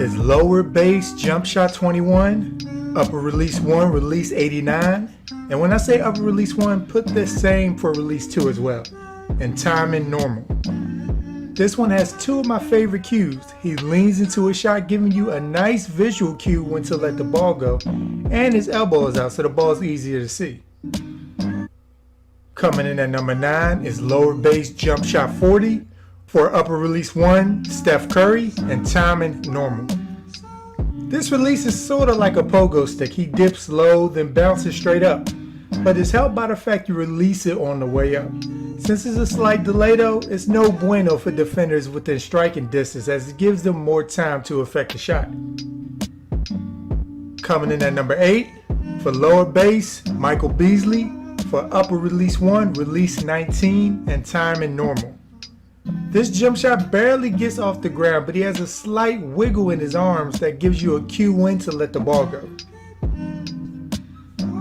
is lower base jump shot 21, upper release 1, release 89. And when I say upper release 1, put the same for release 2 as well. And timing normal. This one has two of my favorite cues. He leans into a shot, giving you a nice visual cue when to let the ball go. And his elbow is out, so the ball is easier to see. Coming in at number 9 is lower base jump shot 40 for upper release 1, Steph Curry, and timing normal. This release is sort of like a pogo stick. He dips low, then bounces straight up, but it's helped by the fact you release it on the way up. Since it's a slight delay though, it's no bueno for defenders within striking distance as it gives them more time to effect the shot. Coming in at number 8, for lower base, Michael Beasley, for upper release 1, release 19, and timing normal. This jump shot barely gets off the ground, but he has a slight wiggle in his arms that gives you a cue when to let the ball go.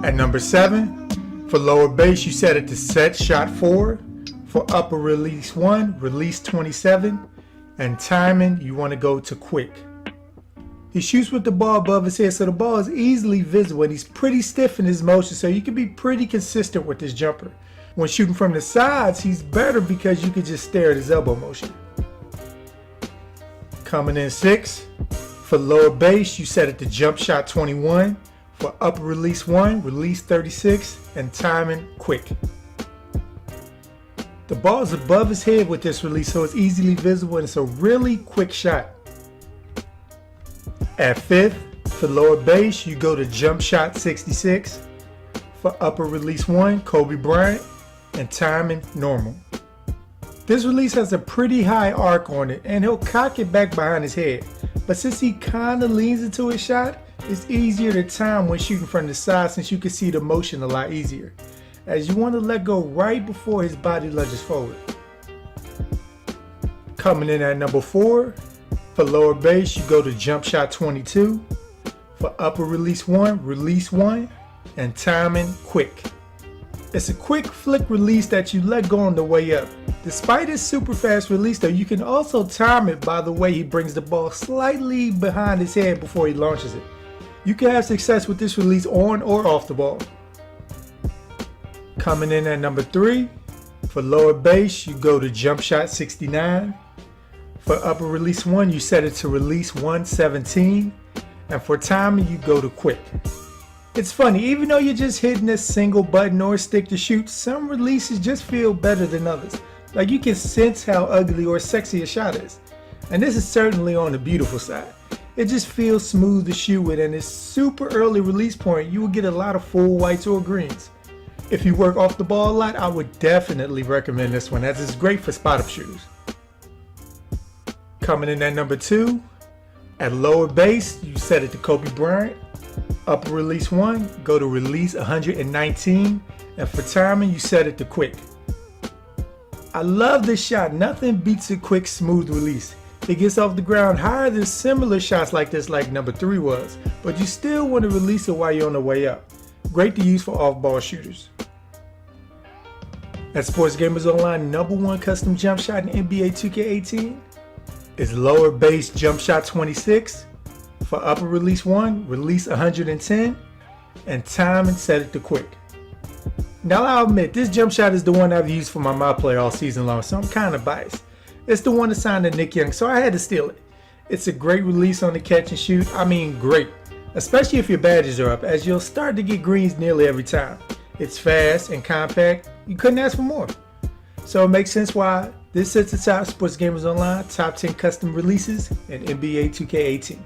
At number 7, for lower base, you set it to set shot 4. For upper release 1, release 27, and timing, you want to go to quick. He shoots with the ball above his head, so the ball is easily visible, and he's pretty stiff in his motion, so you can be pretty consistent with this jumper. When shooting from the sides, he's better because you can just stare at his elbow motion. Coming in 6, for lower base, you set it to jump shot 21. For upper release 1, release 36, and timing quick. The ball is above his head with this release, so it's easily visible and it's a really quick shot. At 5th, for lower base, you go to jump shot 66. For upper release 1, Kobe Bryant, and timing normal. This release has a pretty high arc on it and he'll cock it back behind his head. But since he kinda leans into his shot, it's easier to time when shooting from the side since you can see the motion a lot easier, as you want to let go right before his body lunges forward. Coming in at number 4, for lower base, you go to jump shot 22. For upper release 1, release 1, and timing quick. It's a quick flick release that you let go on the way up. Despite his super fast release though, you can also time it by the way he brings the ball slightly behind his head before he launches it. You can have success with this release on or off the ball. Coming in at number 3, for lower base, you go to jump shot 69. For upper release 1, you set it to release 117. And for timing, you go to quick. It's funny, even though you're just hitting a single button or stick to shoot, some releases just feel better than others. Like you can sense how ugly or sexy a shot is. And this is certainly on the beautiful side. It just feels smooth to shoot with, and it's super early release point, you will get a lot of full whites or greens. If you work off the ball a lot, I would definitely recommend this one as it's great for spot-up shooters. Coming in at number 2, at lower base, you set it to Kobe Bryant. Upper release 1, go to release 119, and for timing, you set it to quick. I love this shot. Nothing beats a quick, smooth release. It gets off the ground higher than similar shots like this, like number 3 was, but you still want to release it while you're on the way up. Great to use for off-ball shooters. At Sports Gamers Online, number 1 custom jump shot in NBA 2K18 is lower base jump shot 26. For upper release 1, release 110, and time and set it to quick. Now I'll admit, this jump shot is the one I've used for my mod player all season long, so I'm kind of biased. It's the one assigned to Nick Young, so I had to steal it. It's a great release on the catch and shoot. I mean great, especially if your badges are up, as you'll start to get greens nearly every time. It's fast and compact. You couldn't ask for more. So it makes sense why this sits atop Sports Gamers Online top 10 custom releases in NBA 2K18.